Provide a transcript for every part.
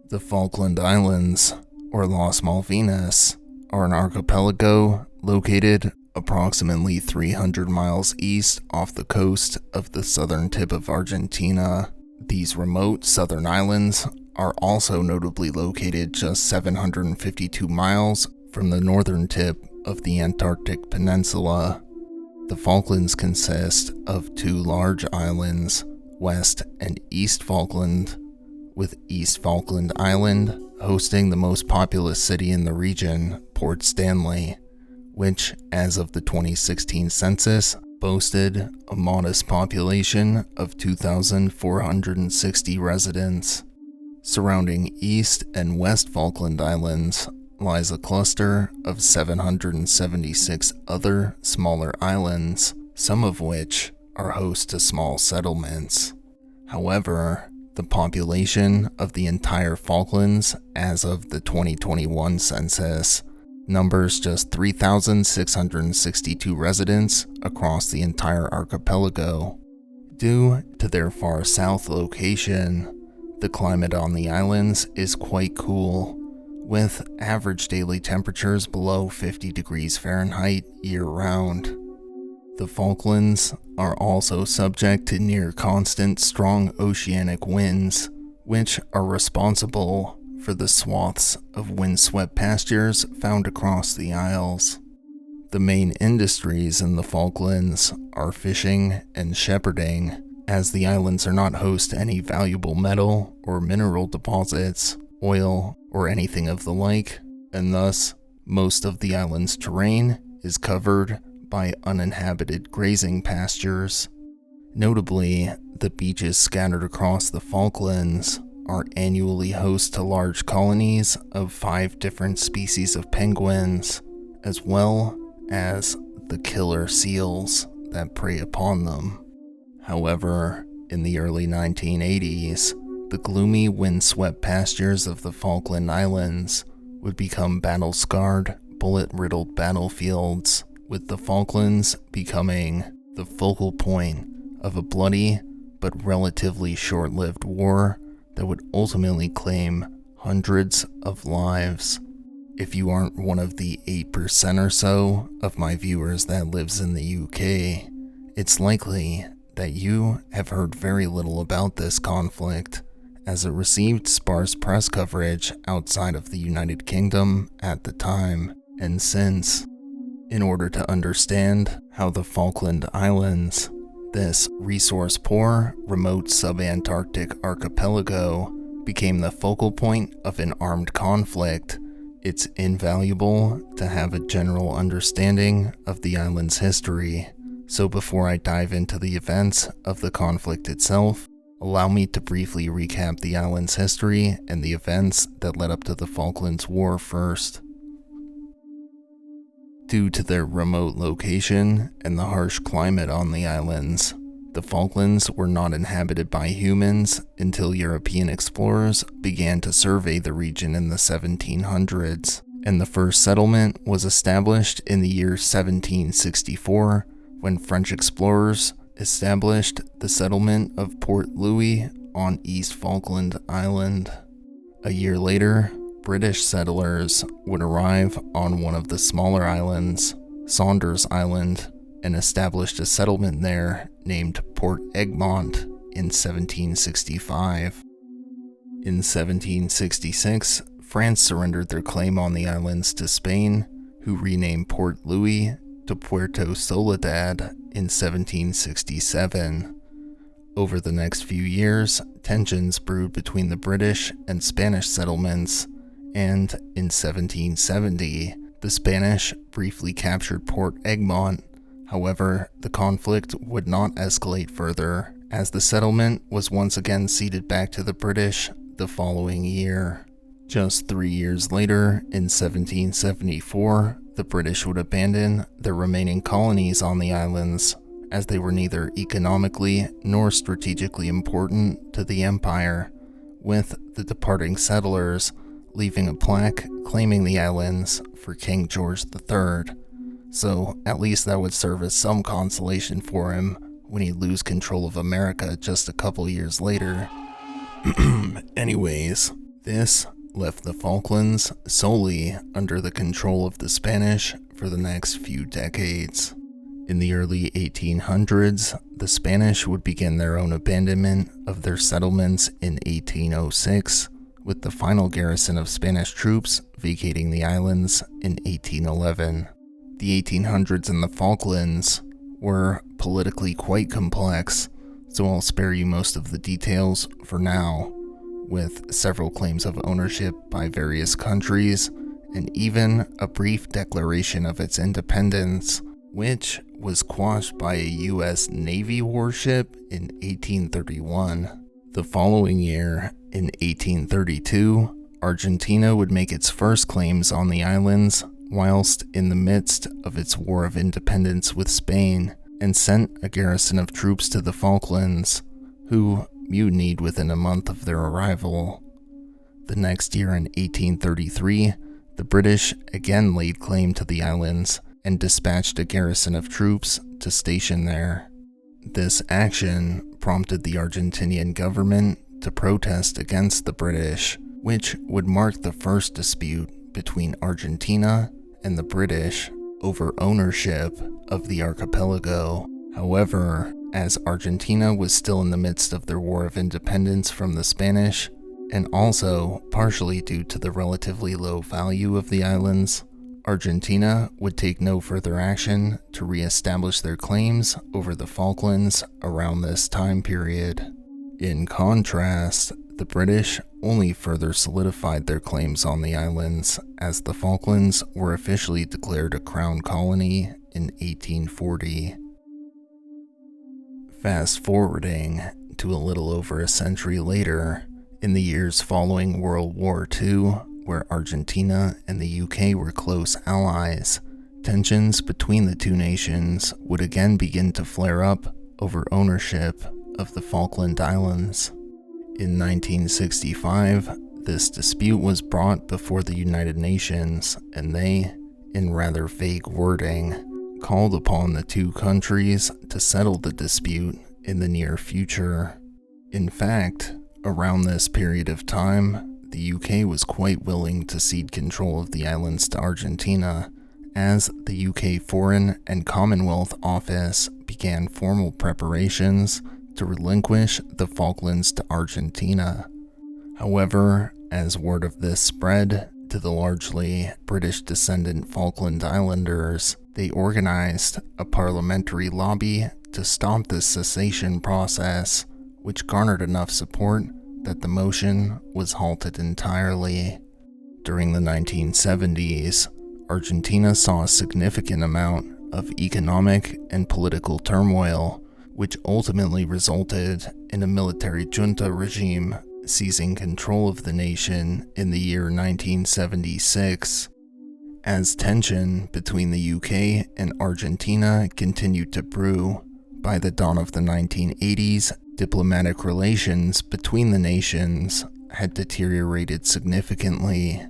The Falkland Islands, or Las Malvinas, are an archipelago located approximately 300 miles east off the coast of the southern tip of Argentina. These remote southern islands are also notably located just 752 miles from the northern tip of the Antarctic Peninsula. The Falklands consist of two large islands, West and East Falkland, with East Falkland Island hosting the most populous city in the region, Port Stanley, which, as of the 2016 census, boasted a modest population of 2,460 residents. Surrounding East and West Falkland Islands lies a cluster of 776 other smaller islands, some of which are host to small settlements. However, the population of the entire Falklands as of the 2021 census numbers just 3,662 residents across the entire archipelago. Due to their far south location, the climate on the islands is quite cool, with average daily temperatures below 50 degrees Fahrenheit year-round. The Falklands are also subject to near-constant strong oceanic winds, which are responsible for the swaths of windswept pastures found across the isles. The main industries in the Falklands are fishing and shepherding, as the islands are not host to any valuable metal or mineral deposits, oil, or anything of the like, and thus, most of the island's terrain is covered by uninhabited grazing pastures. Notably, the beaches scattered across the Falklands are annually host to large colonies of 5 different species of penguins, as well as the killer seals that prey upon them. However, in the early 1980s, the gloomy windswept pastures of the Falkland Islands would become battle-scarred, bullet-riddled battlefields, with the Falklands becoming the focal point of a bloody but relatively short-lived war that would ultimately claim hundreds of lives. If you aren't one of the 8% or so of my viewers that lives in the UK, it's likely that you have heard very little about this conflict, as it received sparse press coverage outside of the United Kingdom at the time and since. In order to understand how the Falkland Islands, this resource-poor, remote subantarctic archipelago, became the focal point of an armed conflict, it's invaluable to have a general understanding of the island's history. So before I dive into the events of the conflict itself, allow me to briefly recap the island's history and the events that led up to the Falklands War first. Due to their remote location and the harsh climate on the islands, the Falklands were not inhabited by humans until European explorers began to survey the region in the 1700s, and the first settlement was established in the year 1764 when French explorers established the settlement of Port Louis on East Falkland Island. A year later, British settlers would arrive on one of the smaller islands, Saunders Island, and established a settlement there named Port Egmont in 1765. In 1766, France surrendered their claim on the islands to Spain, who renamed Port Louis to Puerto Soledad in 1767. Over the next few years, tensions brewed between the British and Spanish settlements, and in 1770, the Spanish briefly captured Port Egmont. However, the conflict would not escalate further, as the settlement was once again ceded back to the British the following year. Just 3 years later, in 1774, the British would abandon their remaining colonies on the islands, as they were neither economically nor strategically important to the empire, with the departing settlers leaving a plaque claiming the islands for King George III. So at least that would serve as some consolation for him when he'd lose control of America just a couple years later. Anyways, This left the Falklands solely under the control of the Spanish for the next few decades. In the early 1800s, the Spanish would begin their own abandonment of their settlements in 1806, with the final garrison of Spanish troops vacating the islands in 1811. The 1800s in the Falklands were politically quite complex, so I'll spare you most of the details for now, with several claims of ownership by various countries, and even a brief declaration of its independence, which was quashed by a U.S. Navy warship in 1831. The following year, in 1832, Argentina would make its first claims on the islands whilst in the midst of its War of Independence with Spain, and sent a garrison of troops to the Falklands, who mutinied within a month of their arrival. The next year, in 1833, the British again laid claim to the islands and dispatched a garrison of troops to station there. This action prompted the Argentinian government to protest against the British, which would mark the first dispute between Argentina and the British over ownership of the archipelago. However, as Argentina was still in the midst of their War of Independence from the Spanish, and also partially due to the relatively low value of the islands, Argentina would take no further action to re-establish their claims over the Falklands around this time period. In contrast, the British only further solidified their claims on the islands, as the Falklands were officially declared a crown colony in 1840. Fast forwarding to a little over a century later, in the years following World War II, where Argentina and the UK were close allies, tensions between the two nations would again begin to flare up over ownership of the Falkland Islands. In 1965, this dispute was brought before the United Nations, and they, in rather vague wording, called upon the two countries to settle the dispute in the near future. In fact, around this period of time, the UK was quite willing to cede control of the islands to Argentina, as the UK Foreign and Commonwealth Office began formal preparations to relinquish the Falklands to Argentina. However, as word of this spread to the largely British descendant Falkland Islanders, they organized a parliamentary lobby to stop this cessation process, which garnered enough support that the motion was halted entirely. During the 1970s, Argentina saw a significant amount of economic and political turmoil, which ultimately resulted in a military junta regime seizing control of the nation in the year 1976. As tension between the UK and Argentina continued to brew, by the dawn of the 1980s, diplomatic relations between the nations had deteriorated significantly.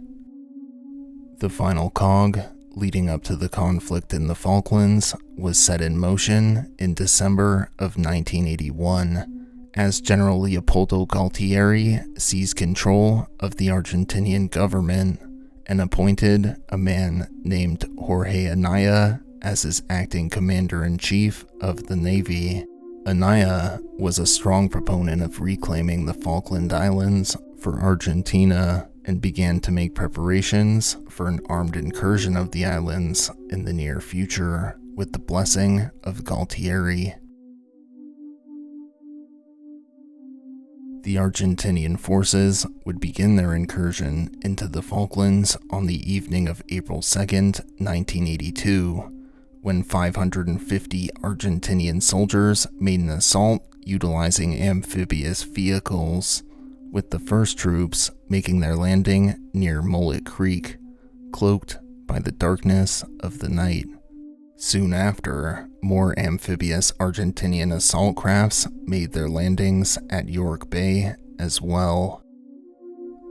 The final cog leading up to the conflict in the Falklands was set in motion in December of 1981, as General Leopoldo Galtieri seized control of the Argentinian government and appointed a man named Jorge Anaya as his acting commander-in-chief of the Navy. Anaya was a strong proponent of reclaiming the Falkland Islands for Argentina and began to make preparations for an armed incursion of the islands in the near future with the blessing of Galtieri. The Argentinian forces would begin their incursion into the Falklands on the evening of April 2nd, 1982, when 550 Argentinian soldiers made an assault utilizing amphibious vehicles, with the first troops making their landing near Mullet Creek, cloaked by the darkness of the night. Soon after, more amphibious Argentinian assault crafts made their landings at York Bay as well.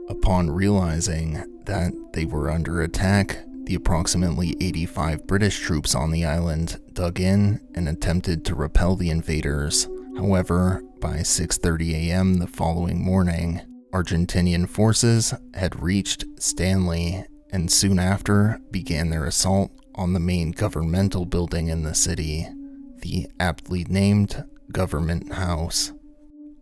Upon realizing that they were under attack, the approximately 85 British troops on the island dug in and attempted to repel the invaders. However, by 6:30 a.m. the following morning, Argentinian forces had reached Stanley and soon after began their assault on the main governmental building in the city, the aptly named Government House.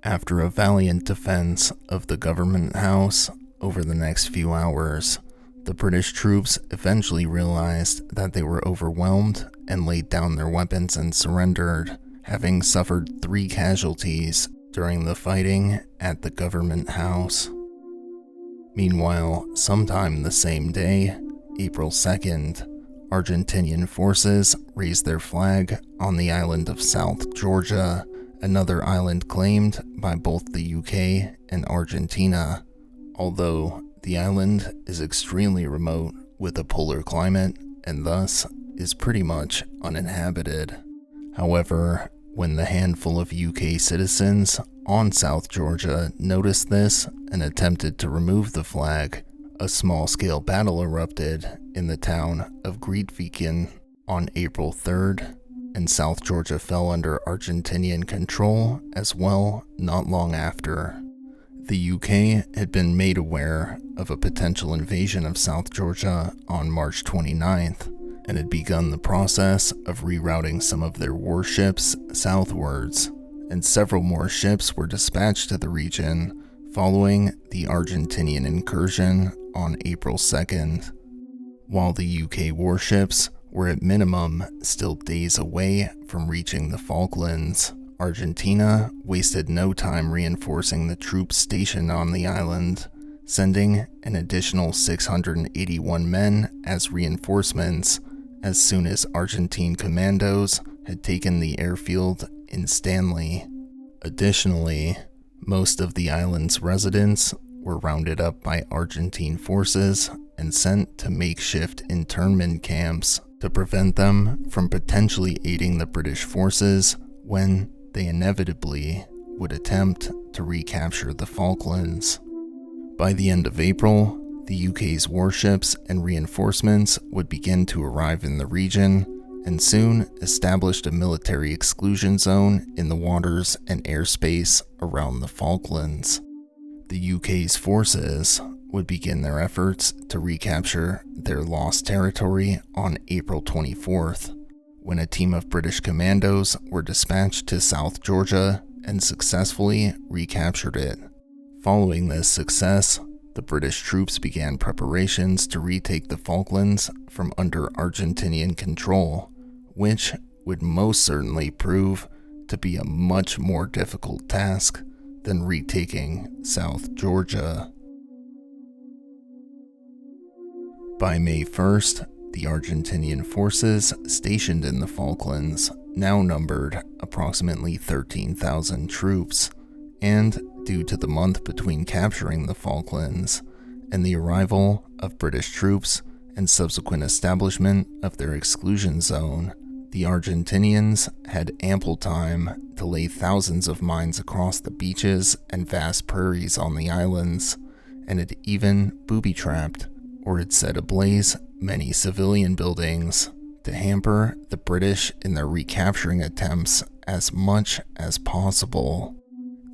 After a valiant defense of the Government House over the next few hours, the British troops eventually realized that they were overwhelmed and laid down their weapons and surrendered, having suffered 3 casualties during the fighting at the Government House. Meanwhile, sometime the same day, April 2nd, Argentinian forces raised their flag on the island of South Georgia, another island claimed by both the UK and Argentina, although the island is extremely remote with a polar climate and thus is pretty much uninhabited. However, when the handful of UK citizens on South Georgia noticed this and attempted to remove the flag, a small-scale battle erupted in the town of Grytviken on April 3rd, and South Georgia fell under Argentinian control as well not long after. The UK had been made aware of a potential invasion of South Georgia on March 29th, and had begun the process of rerouting some of their warships southwards, and several more ships were dispatched to the region following the Argentinian incursion on April 2nd. While the UK warships were at minimum still days away from reaching the Falklands, Argentina wasted no time reinforcing the troops stationed on the island, sending an additional 681 men as reinforcements as soon as Argentine commandos had taken the airfield in Stanley. Additionally, most of the island's residents were rounded up by Argentine forces and sent to makeshift internment camps to prevent them from potentially aiding the British forces when they inevitably would attempt to recapture the Falklands. By the end of April, the UK's warships and reinforcements would begin to arrive in the region and soon established a military exclusion zone in the waters and airspace around the Falklands. The UK's forces would begin their efforts to recapture their lost territory on April 24th, when a team of British commandos were dispatched to South Georgia and successfully recaptured it. Following this success, the British troops began preparations to retake the Falklands from under Argentinian control, which would most certainly prove to be a much more difficult task than retaking South Georgia. By May 1st, the Argentinian forces stationed in the Falklands now numbered approximately 13,000 troops, and due to the month between capturing the Falklands and the arrival of British troops and subsequent establishment of their exclusion zone, the Argentinians had ample time to lay thousands of mines across the beaches and vast prairies on the islands, and had even booby-trapped or had set ablaze many civilian buildings to hamper the British in their recapturing attempts as much as possible.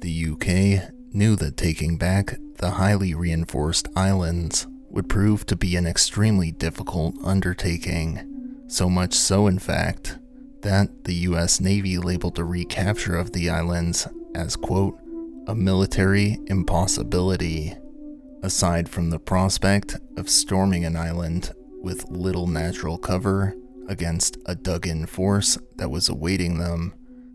The UK knew that taking back the highly reinforced islands would prove to be an extremely difficult undertaking, so much so in fact that the US Navy labeled the recapture of the islands as, quote, a military impossibility. Aside from the prospect of storming an island with little natural cover against a dug-in force that was awaiting them,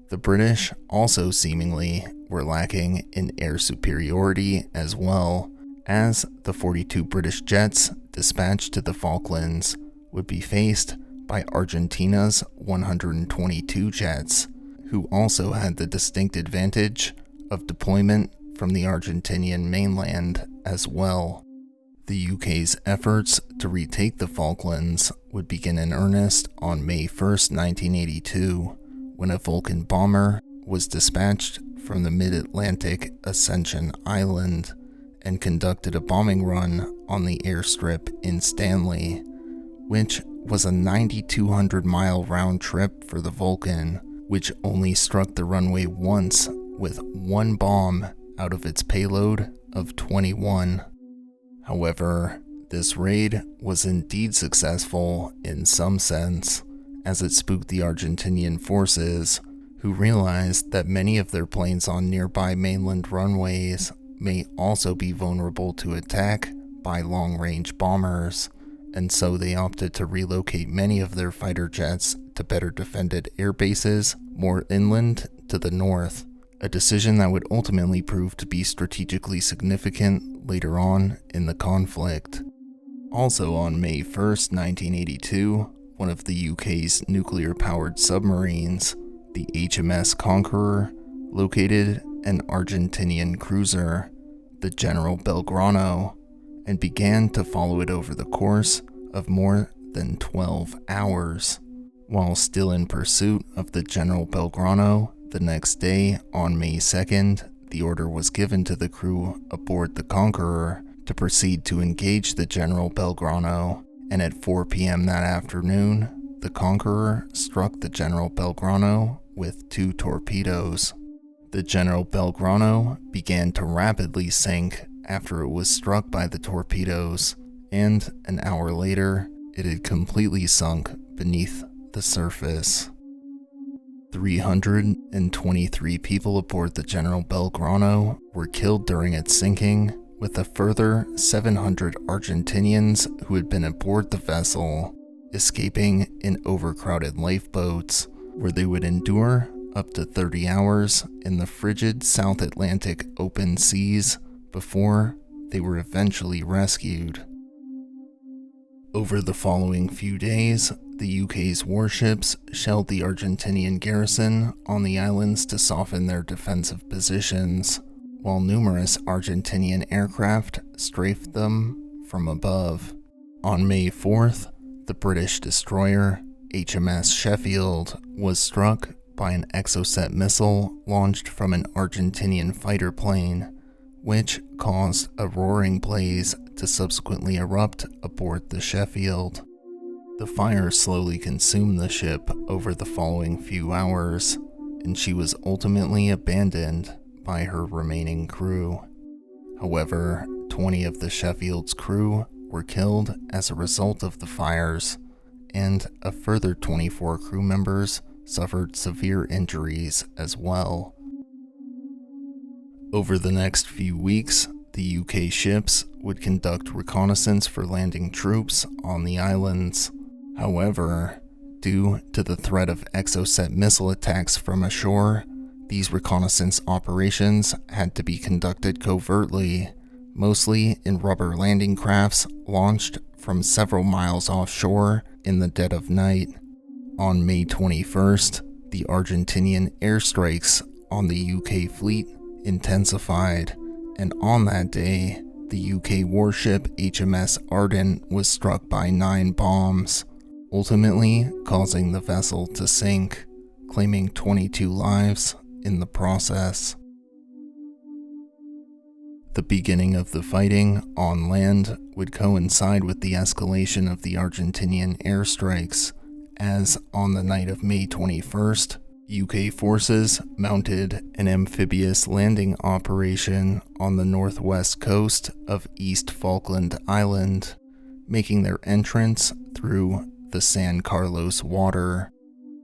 the British also seemingly were lacking in air superiority as well, as the 42 British jets dispatched to the Falklands would be faced by Argentina's 122 jets, who also had the distinct advantage of deployment from the Argentinian mainland as well. The UK's efforts to retake the Falklands would begin in earnest on May 1st, 1982, when a Vulcan bomber was dispatched from the mid-Atlantic Ascension Island and conducted a bombing run on the airstrip in Stanley, which was a 9,200-mile round trip for the Vulcan, which only struck the runway once with one bomb out of its payload of 21. However, this raid was indeed successful in some sense, as it spooked the Argentinian forces, who realized that many of their planes on nearby mainland runways may also be vulnerable to attack by long-range bombers, and so they opted to relocate many of their fighter jets to better defended air bases more inland to the north, a decision that would ultimately prove to be strategically significant later on in the conflict. Also on May 1st, 1982, one of the UK's nuclear-powered submarines, the HMS Conqueror, located an Argentinian cruiser, the General Belgrano, and began to follow it over the course of more than 12 hours. While still in pursuit of the General Belgrano, the next day, on May 2nd, the order was given to the crew aboard the Conqueror to proceed to engage the General Belgrano, and at 4 p.m. that afternoon, the Conqueror struck the General Belgrano with 2 torpedoes. The General Belgrano began to rapidly sink after it was struck by the torpedoes, and an hour later, it had completely sunk beneath the surface. 323 people aboard the General Belgrano were killed during its sinking, with a further 700 Argentinians who had been aboard the vessel escaping in overcrowded lifeboats, where they would endure up to 30 hours in the frigid South Atlantic open seas before they were eventually rescued. Over the following few days, the UK's warships shelled the Argentinian garrison on the islands to soften their defensive positions, while numerous Argentinian aircraft strafed them from above. On May 4th, the British destroyer HMS Sheffield was struck by an Exocet missile launched from an Argentinian fighter plane, which caused a roaring blaze to subsequently erupt aboard the Sheffield. The fire slowly consumed the ship over the following few hours, and she was ultimately abandoned by her remaining crew. However, 20 of the Sheffield's crew were killed as a result of the fires, and a further 24 crew members suffered severe injuries as well. Over the next few weeks, the UK ships would conduct reconnaissance for landing troops on the islands. However, due to the threat of Exocet missile attacks from ashore, these reconnaissance operations had to be conducted covertly, mostly in rubber landing crafts launched from several miles offshore in the dead of night. On May 21st, the Argentinian airstrikes on the UK fleet intensified, and on that day, the UK warship HMS Ardent was struck by 9 bombs, ultimately causing the vessel to sink, claiming 22 lives in the process. The beginning of the fighting on land would coincide with the escalation of the Argentinian airstrikes, as on the night of May 21st, UK forces mounted an amphibious landing operation on the northwest coast of East Falkland Island, making their entrance through the San Carlos water.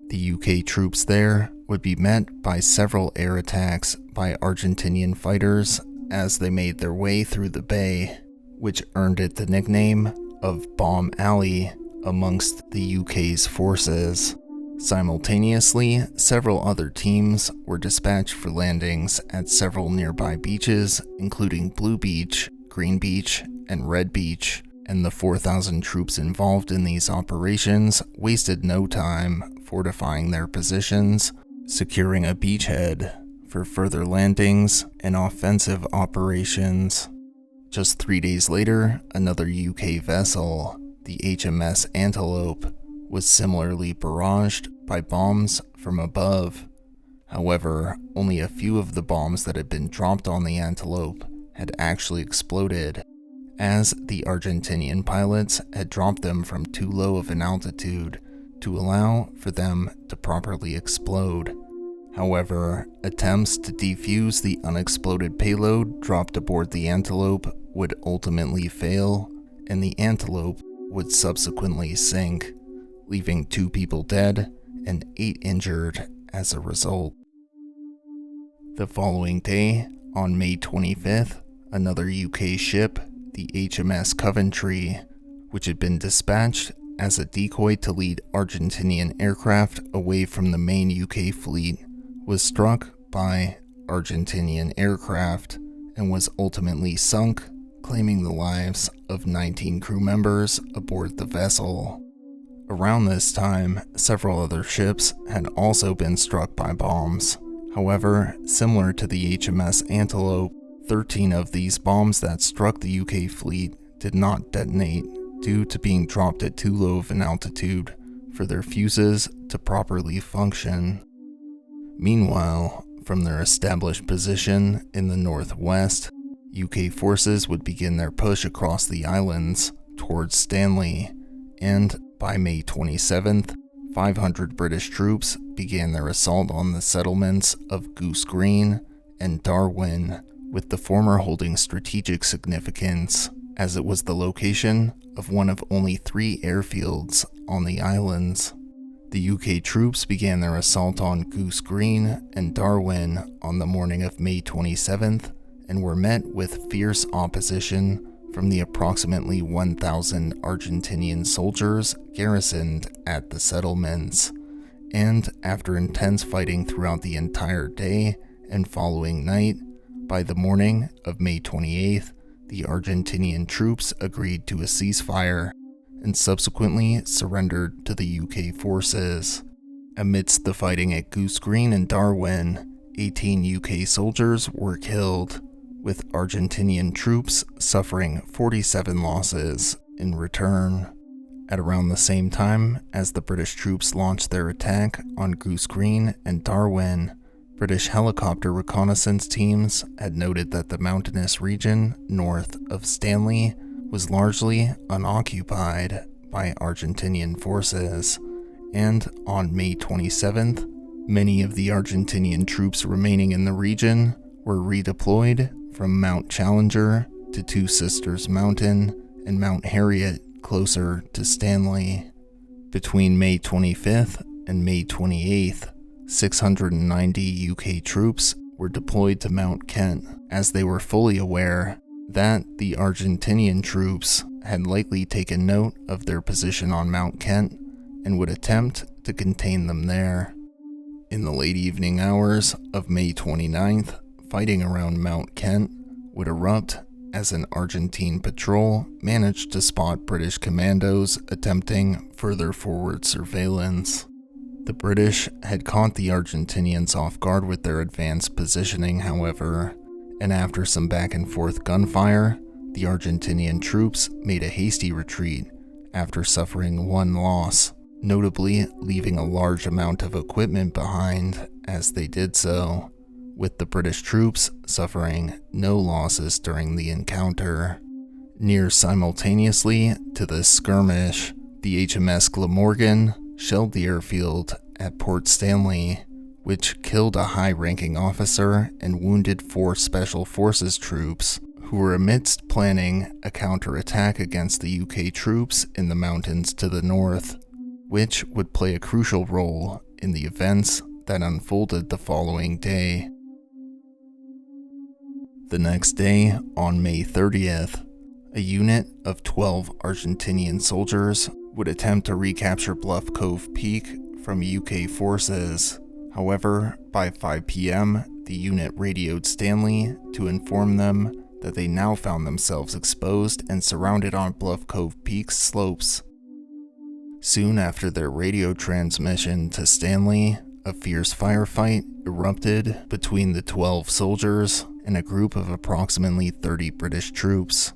The UK troops there would be met by several air attacks by Argentinian fighters as they made their way through the bay, which earned it the nickname of Bomb Alley amongst the UK's forces. Simultaneously, several other teams were dispatched for landings at several nearby beaches, including Blue Beach, Green Beach, and Red Beach, and the 4,000 troops involved in these operations wasted no time fortifying their positions, securing a beachhead for further landings and offensive operations. Just 3 days later, another UK vessel, the HMS Antelope, was similarly barraged by bombs from above. However, only a few of the bombs that had been dropped on the Antelope had actually exploded, as the Argentinian pilots had dropped them from too low of an altitude to allow for them to properly explode. However, attempts to defuse the unexploded payload dropped aboard the Antelope would ultimately fail, and the Antelope would subsequently sink, leaving 2 people dead and 8 injured as a result. The following day, on May 25th, another UK ship, the HMS Coventry, which had been dispatched as a decoy to lead Argentinian aircraft away from the main UK fleet, was struck by Argentinian aircraft and was ultimately sunk, claiming the lives of 19 crew members aboard the vessel. Around this time, several other ships had also been struck by bombs. However, similar to the HMS Antelope, 13 of these bombs that struck the UK fleet did not detonate due to being dropped at too low of an altitude for their fuses to properly function. Meanwhile, from their established position in the northwest, UK forces would begin their push across the islands towards Stanley, and by May 27th, 500 British troops began their assault on the settlements of Goose Green and Darwin, with the former holding strategic significance, as it was the location of one of only 3 airfields on the islands. The UK troops began their assault on Goose Green and Darwin on the morning of May 27th and were met with fierce opposition from the approximately 1,000 Argentinian soldiers garrisoned at the settlements. And after intense fighting throughout the entire day and following night, by the morning of May 28th, the Argentinian troops agreed to a ceasefire and subsequently surrendered to the UK forces. Amidst the fighting at Goose Green and Darwin, 18 UK soldiers were killed, with Argentinian troops suffering 47 losses in return. At around the same time as the British troops launched their attack on Goose Green and Darwin, British helicopter reconnaissance teams had noted that the mountainous region north of Stanley was largely unoccupied by Argentinian forces, and on May 27th, many of the Argentinian troops remaining in the region were redeployed from Mount Challenger to Two Sisters Mountain and Mount Harriet closer to Stanley. Between May 25th and May 28th, 690 UK troops were deployed to Mount Kent, as they were fully aware that the Argentinian troops had likely taken note of their position on Mount Kent and would attempt to contain them there. In the late evening hours of May 29th, fighting around Mount Kent would erupt as an Argentine patrol managed to spot British commandos attempting further forward surveillance. The British had caught the Argentinians off guard with their advanced positioning, however, and after some back and forth gunfire, the Argentinian troops made a hasty retreat after suffering 1 loss, notably leaving a large amount of equipment behind as they did so, with the British troops suffering no losses during the encounter. Near simultaneously to this skirmish, the HMS Glamorgan shelled the airfield at Port Stanley, which killed a high-ranking officer and wounded 4 Special Forces troops who were amidst planning a counterattack against the UK troops in the mountains to the north, which would play a crucial role in the events that unfolded the following day. The next day, on May 30th, a unit of 12 Argentinian soldiers would attempt to recapture Bluff Cove Peak from UK forces. However, by 5 p.m., the unit radioed Stanley to inform them that they now found themselves exposed and surrounded on Bluff Cove Peak's slopes. Soon after their radio transmission to Stanley, a fierce firefight erupted between the 12 soldiers and a group of approximately 30 British troops.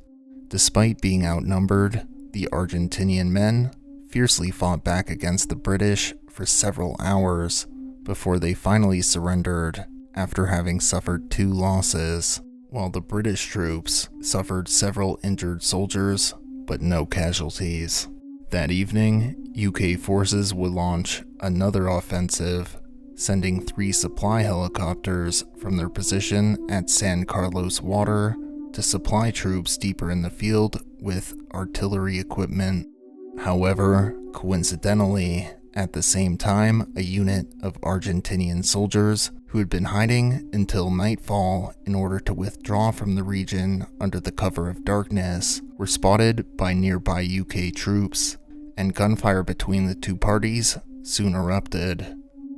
Despite being outnumbered, the Argentinian men fiercely fought back against the British for several hours before they finally surrendered after having suffered 2 losses, while the British troops suffered several injured soldiers but no casualties. That evening, UK forces would launch another offensive, sending 3 supply helicopters from their position at San Carlos Water to supply troops deeper in the field with artillery equipment. However, coincidentally, at the same time, a unit of Argentinian soldiers who had been hiding until nightfall in order to withdraw from the region under the cover of darkness were spotted by nearby UK troops, and gunfire between the two parties soon erupted.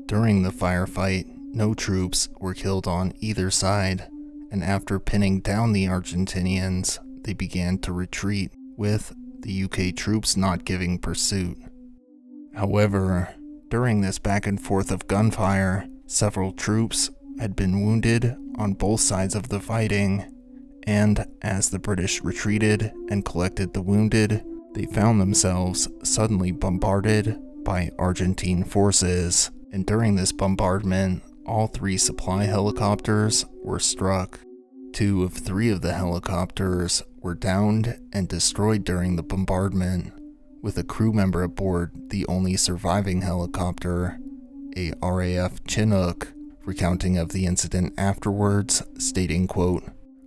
During the firefight, no troops were killed on either side, and after pinning down the Argentinians, they began to retreat, with the UK troops not giving pursuit. However, during this back and forth of gunfire, several troops had been wounded on both sides of the fighting, and as the British retreated and collected the wounded, they found themselves suddenly bombarded by Argentine forces, and during this bombardment, all 3 supply helicopters were struck. 2 of 3 of the helicopters were downed and destroyed during the bombardment, with a crew member aboard the only surviving helicopter, a RAF Chinook, recounting of the incident afterwards, stating, quote,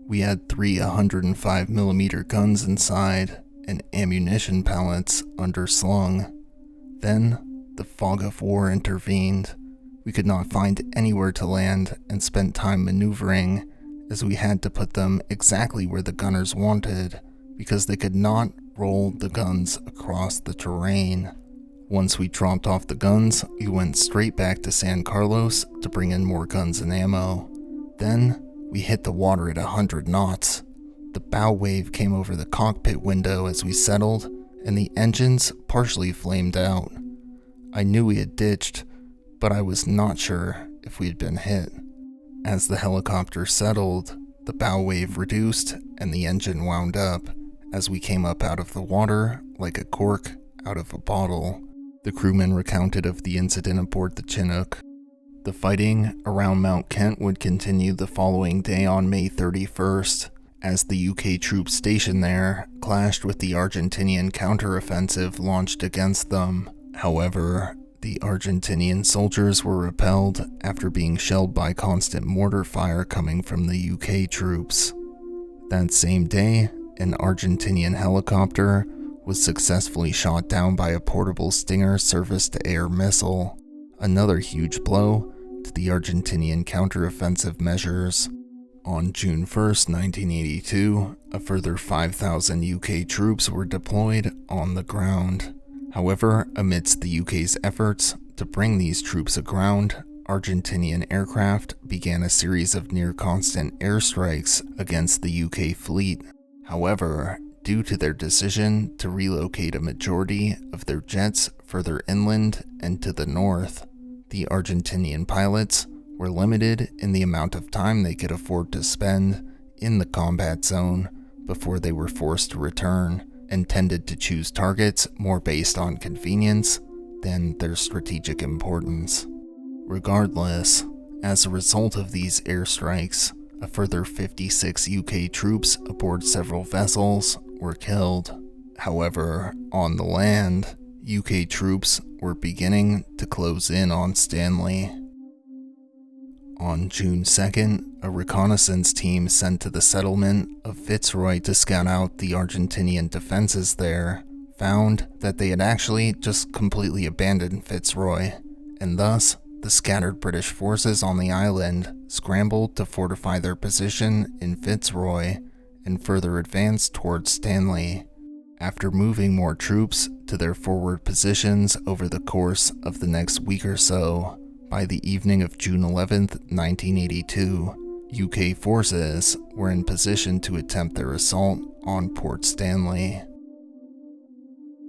"We had 3 105mm guns inside and ammunition pallets underslung. Then, the fog of war intervened. We could not find anywhere to land and spent time maneuvering, as we had to put them exactly where the gunners wanted, because they could not roll the guns across the terrain. Once we dropped off the guns, we went straight back to San Carlos to bring in more guns and ammo. Then, we hit the water at 100 knots. The bow wave came over the cockpit window as we settled, and the engines partially flamed out. I knew we had ditched, but I was not sure if we had been hit. As the helicopter settled, the bow wave reduced and the engine wound up as we came up out of the water like a cork out of a bottle." The crewman recounted of the incident aboard the Chinook. The fighting around Mount Kent would continue the following day on May 31st, as the UK troops stationed there clashed with the Argentinian counteroffensive launched against them. However, the Argentinian soldiers were repelled after being shelled by constant mortar fire coming from the UK troops. That same day, an Argentinian helicopter was successfully shot down by a portable Stinger surface-to-air missile, another huge blow to the Argentinian counteroffensive measures. On June 1st, 1982, a further 5,000 UK troops were deployed on the ground. However, amidst the UK's efforts to bring these troops aground, Argentinian aircraft began a series of near-constant airstrikes against the UK fleet. However, due to their decision to relocate a majority of their jets further inland and to the north, the Argentinian pilots were limited in the amount of time they could afford to spend in the combat zone before they were forced to return, and tended to choose targets more based on convenience than their strategic importance. Regardless, as a result of these airstrikes, a further 56 UK troops aboard several vessels were killed. However, on the land, UK troops were beginning to close in on Stanley. On June 2nd, a reconnaissance team sent to the settlement of Fitzroy to scout out the Argentinian defenses there found that they had actually just completely abandoned Fitzroy, and thus the scattered British forces on the island scrambled to fortify their position in Fitzroy and further advance towards Stanley. After moving more troops to their forward positions over the course of the next week or so, by the evening of June 11th, 1982, UK forces were in position to attempt their assault on Port Stanley.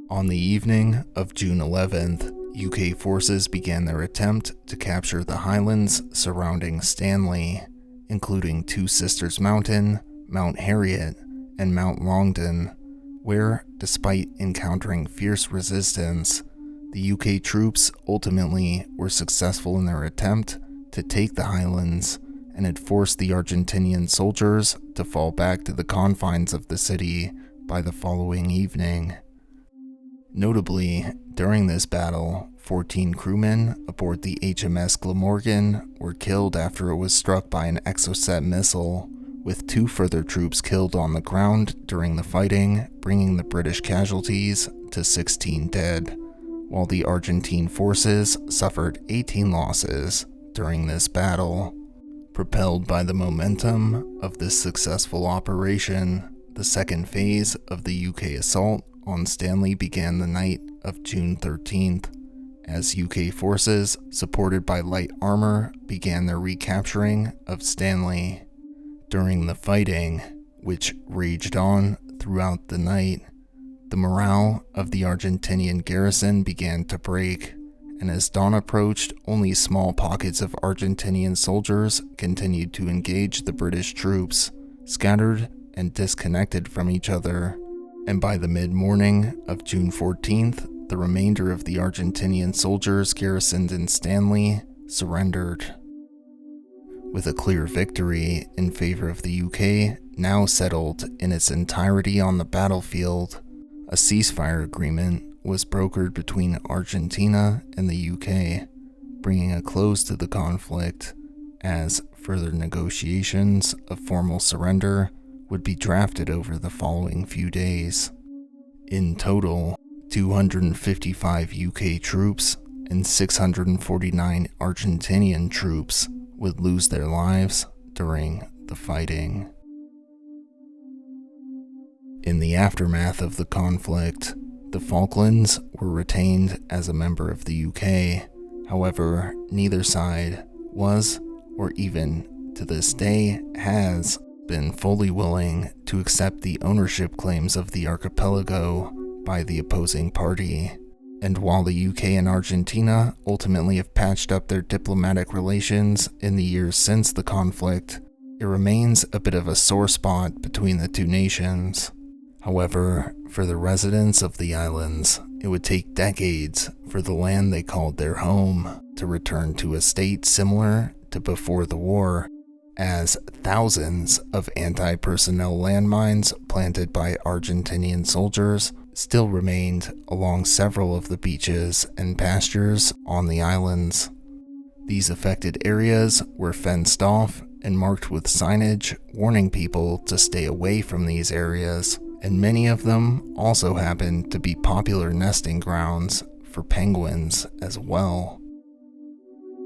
On the evening of June 11th, UK forces began their attempt to capture the highlands surrounding Stanley, including Two Sisters Mountain, Mount Harriet, and Mount Longdon, where, despite encountering fierce resistance, the UK troops ultimately were successful in their attempt to take the highlands and had forced the Argentinian soldiers to fall back to the confines of the city by the following evening. Notably, during this battle, 14 crewmen aboard the HMS Glamorgan were killed after it was struck by an Exocet missile, with 2 further troops killed on the ground during the fighting, bringing the British casualties to 16 dead, while the Argentine forces suffered 18 losses during this battle. Propelled by the momentum of this successful operation, the second phase of the UK assault on Stanley began the night of June 13th, as UK forces, supported by light armor, began their recapturing of Stanley. During the fighting, which raged on throughout the night, the morale of the Argentinian garrison began to break, and as dawn approached, only small pockets of Argentinian soldiers continued to engage the British troops, scattered and disconnected from each other, and by the mid-morning of June 14th, the remainder of the Argentinian soldiers garrisoned in Stanley surrendered. With a clear victory in favor of the UK now settled in its entirety on the battlefield, a ceasefire agreement was brokered between Argentina and the UK, bringing a close to the conflict, as further negotiations of formal surrender would be drafted over the following few days. In total, 255 UK troops and 649 Argentinian troops would lose their lives during the fighting. In the aftermath of the conflict, the Falklands were retained as a member of the UK. However, neither side was, or even to this day has, been fully willing to accept the ownership claims of the archipelago by the opposing party. And while the UK and Argentina ultimately have patched up their diplomatic relations in the years since the conflict, it remains a bit of a sore spot between the two nations. However, for the residents of the islands, it would take decades for the land they called their home to return to a state similar to before the war, as thousands of anti-personnel landmines planted by Argentinian soldiers still remained along several of the beaches and pastures on the islands. These affected areas were fenced off and marked with signage warning people to stay away from these areas, and many of them also happened to be popular nesting grounds for penguins as well.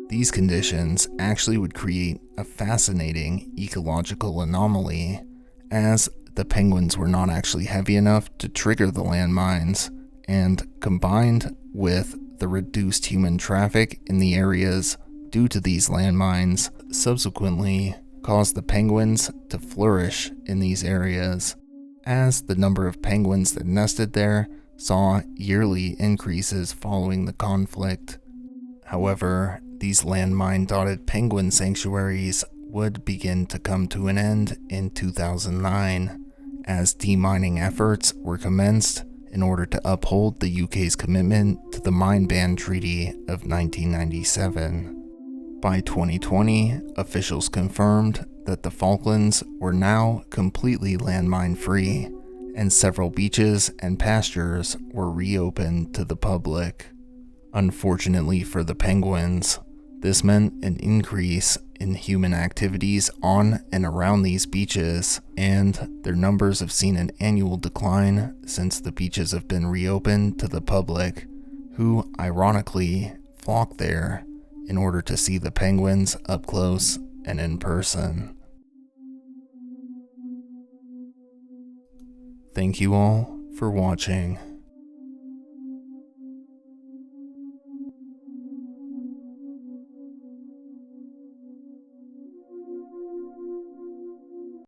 These conditions actually would create a fascinating ecological anomaly, as the penguins were not actually heavy enough to trigger the landmines, and combined with the reduced human traffic in the areas due to these landmines, subsequently caused the penguins to flourish in these areas, as the number of penguins that nested there saw yearly increases following the conflict. However, these landmine-dotted penguin sanctuaries would begin to come to an end in 2009, as demining efforts were commenced in order to uphold the UK's commitment to the Mine Ban Treaty of 1997. By 2020, officials confirmed that the Falklands were now completely landmine-free, and several beaches and pastures were reopened to the public. Unfortunately for the penguins, this meant an increase in human activities on and around these beaches, and their numbers have seen an annual decline since the beaches have been reopened to the public, who ironically flock there in order to see the penguins up close and in person. Thank you all for watching.